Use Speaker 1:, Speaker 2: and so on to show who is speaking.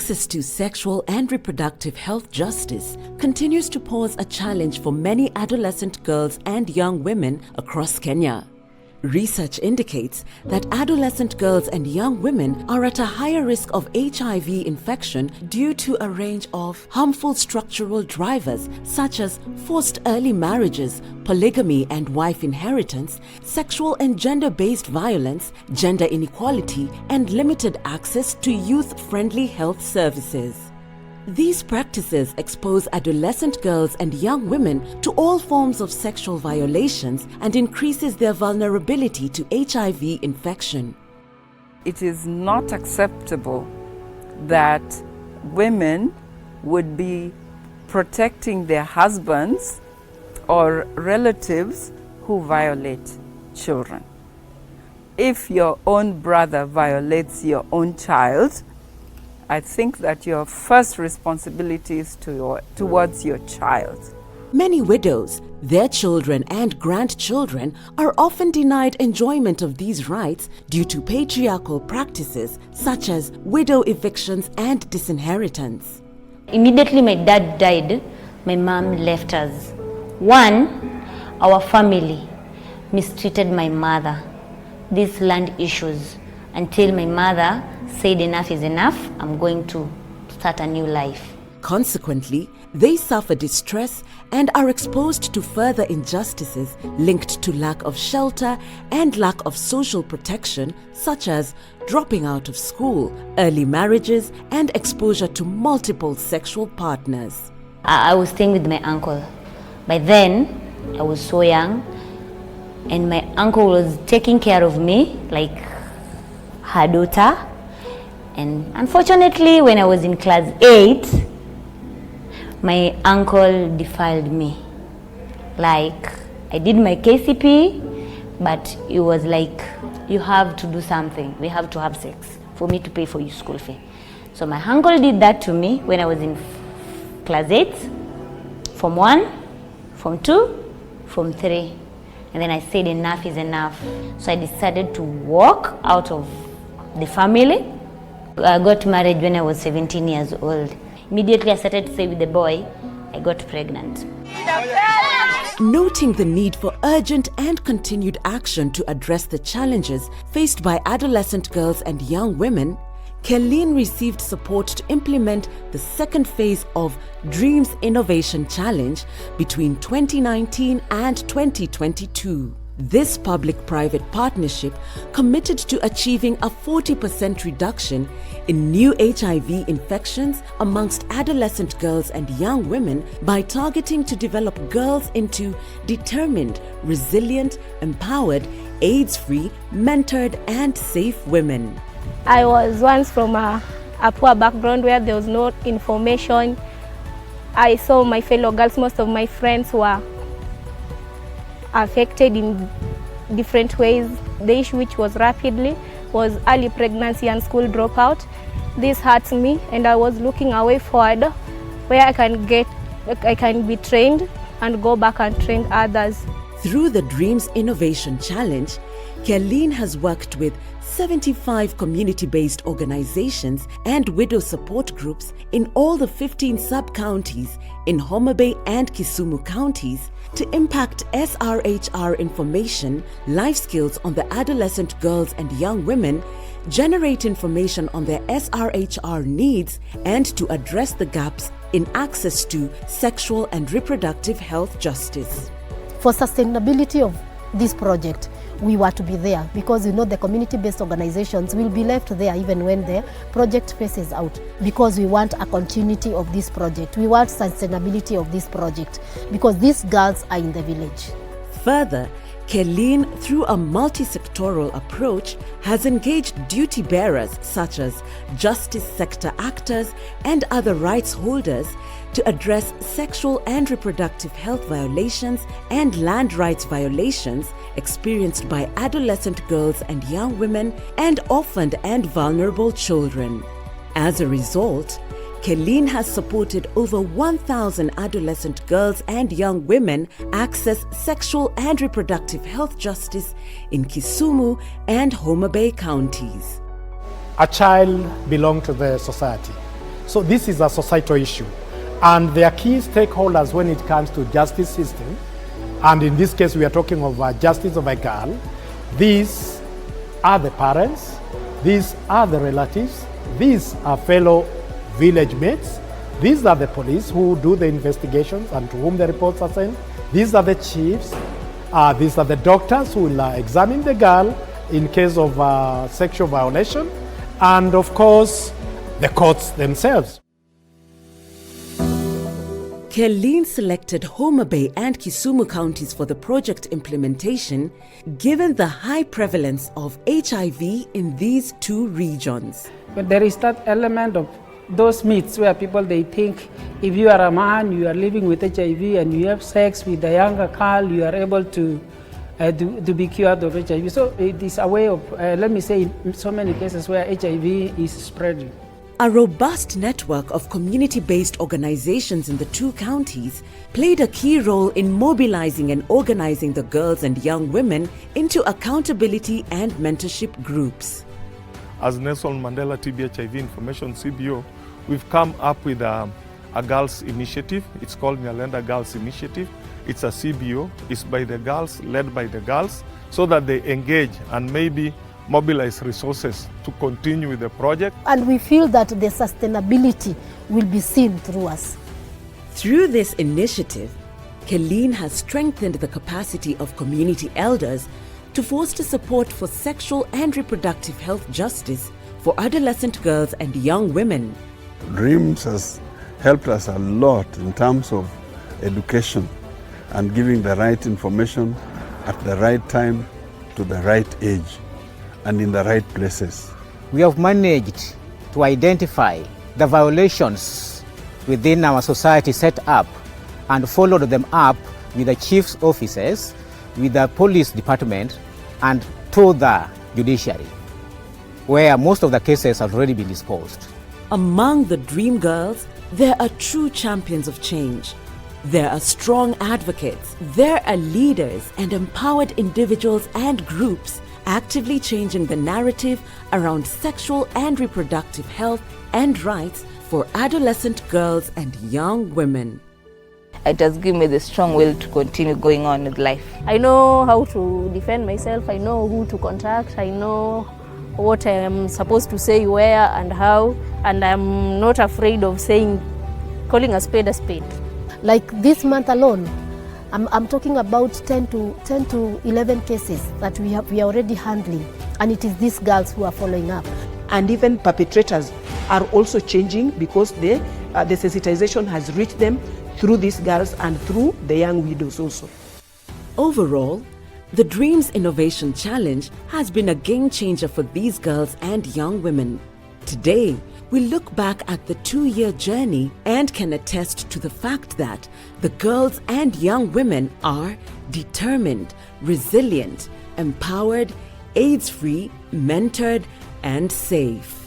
Speaker 1: Access to sexual and reproductive health justice continues to pose a challenge for many adolescent girls and young women across Kenya. Research indicates that adolescent girls and young women are at a higher risk of HIV infection due to a range of harmful structural drivers such as forced early marriages, polygamy and wife inheritance, sexual and gender-based violence, gender inequality, and limited access to youth-friendly health services. These practices expose adolescent girls and young women to all forms of sexual violations and increases their vulnerability to HIV infection.
Speaker 2: It is not acceptable that women would be protecting their husbands or relatives who violate children. If your own brother violates your own child, I think that your first responsibility is towards your child.
Speaker 1: Many widows, their children and grandchildren are often denied enjoyment of these rights due to patriarchal practices such as widow evictions and disinheritance.
Speaker 3: Immediately my dad died, my mom left us. One, our family mistreated my mother. These land issues until my mother said enough is enough, I'm going to start a new life.
Speaker 1: Consequently, they suffer distress and are exposed to further injustices linked to lack of shelter and lack of social protection, such as dropping out of school, early marriages, and exposure to multiple sexual partners.
Speaker 3: I was staying with my uncle. By then, I was so young, and my uncle was taking care of me like her daughter. And unfortunately, when I was in class 8, my uncle defiled me. Like, I did my KCP, but it was like, you have to do something. We have to have sex for me to pay for your school fee. So my uncle did that to me when I was in class 8, Form 1, Form 2, Form 3. And then I said enough is enough. So I decided to walk out of the family. I got married when I was 17 years old. Immediately I started to stay with the boy, I got pregnant.
Speaker 1: Noting the need for urgent and continued action to address the challenges faced by adolescent girls and young women, Kelleen received support to implement the second phase of Dreams Innovation Challenge between 2019 and 2022. This public-private partnership committed to achieving a 40% reduction in new HIV infections amongst adolescent girls and young women by targeting to develop girls into determined, resilient, empowered, AIDS-free, mentored, and safe women.
Speaker 4: I was once from a poor background where there was no information. I saw my fellow girls, most of my friends were affected in different ways. The issue which was rapidly was early pregnancy and school dropout. This hurts me, and I was looking away forward where I can be trained and go back and train others.
Speaker 1: Through the Dreams Innovation Challenge, Kelleen has worked with 75 community-based organizations and widow support groups in all the 15 sub-counties in Homa Bay and Kisumu counties to impact SRHR information, life skills on the adolescent girls and young women, generate information on their SRHR needs, and to address the gaps in access to sexual and reproductive health justice.
Speaker 5: For sustainability of this project, we were to be there because the community-based organizations will be left there even when the project phases out, because we want a continuity of this project. We want sustainability of this project because these girls are in the village.
Speaker 1: Further, Kelleen, through a multi-sectoral approach, has engaged duty bearers such as justice sector actors and other rights holders to address sexual and reproductive health violations and land rights violations experienced by adolescent girls and young women and orphaned and vulnerable children. As a result, Kelleen has supported over 1,000 adolescent girls and young women access sexual and reproductive health justice in Kisumu and Homa Bay counties.
Speaker 6: A child belongs to the society. So this is a societal issue. And there are key stakeholders when it comes to justice system. And in this case, we are talking of justice of a girl. These are the parents, these are the relatives, these are fellow village mates, these are the police who do the investigations and to whom the reports are sent, these are the chiefs, these are the doctors who will examine the girl in case of sexual violation, and of course, the courts themselves.
Speaker 1: Kerline selected Homa Bay and Kisumu counties for the project implementation, given the high prevalence of HIV in these two regions.
Speaker 7: But there is that element of those myths where people, they think if you are a man, you are living with HIV and you have sex with a younger girl, you are able to be cured of HIV. So it is a way of, let me say, in so many cases where HIV is spreading.
Speaker 1: A robust network of community-based organizations in the two counties played a key role in mobilizing and organizing the girls and young women into accountability and mentorship groups.
Speaker 8: As Nelson Mandela TB HIV Information CBO, we've come up with a girls initiative. It's called Nyalenda Girls Initiative. It's a CBO. It's by the girls, led by the girls, so that they engage and maybe mobilize resources to continue with the project.
Speaker 5: And we feel that the sustainability will be seen through us.
Speaker 1: Through this initiative, Kerline has strengthened the capacity of community elders to foster support for sexual and reproductive health justice for adolescent girls and young women.
Speaker 9: Dreams has helped us a lot in terms of education and giving the right information at the right time to the right age and in the right places.
Speaker 10: We have managed to identify the violations within our society set up and followed them up with the chief's offices, with the police department, and to the judiciary, where most of the cases have already been disposed.
Speaker 1: Among the Dream Girls, there are true champions of change. There are strong advocates. There are leaders and empowered individuals and groups actively changing the narrative around sexual and reproductive health and rights for adolescent girls and young women.
Speaker 11: It has given me the strong will to continue going on with life.
Speaker 4: I know how to defend myself, I know who to contact, I know what I am supposed to say where and how, and I'm not afraid of calling a spade a spade.
Speaker 5: Like this month alone, I'm talking about 10 to 11 cases that we are already handling, and it is these girls who are following up.
Speaker 12: And even perpetrators are also changing because the sensitization has reached them through these girls and through the young widows also.
Speaker 1: Overall, the Dreams Innovation Challenge has been a game changer for these girls and young women. Today, we look back at the 2-year journey and can attest to the fact that the girls and young women are determined, resilient, empowered, AIDS-free, mentored, and safe.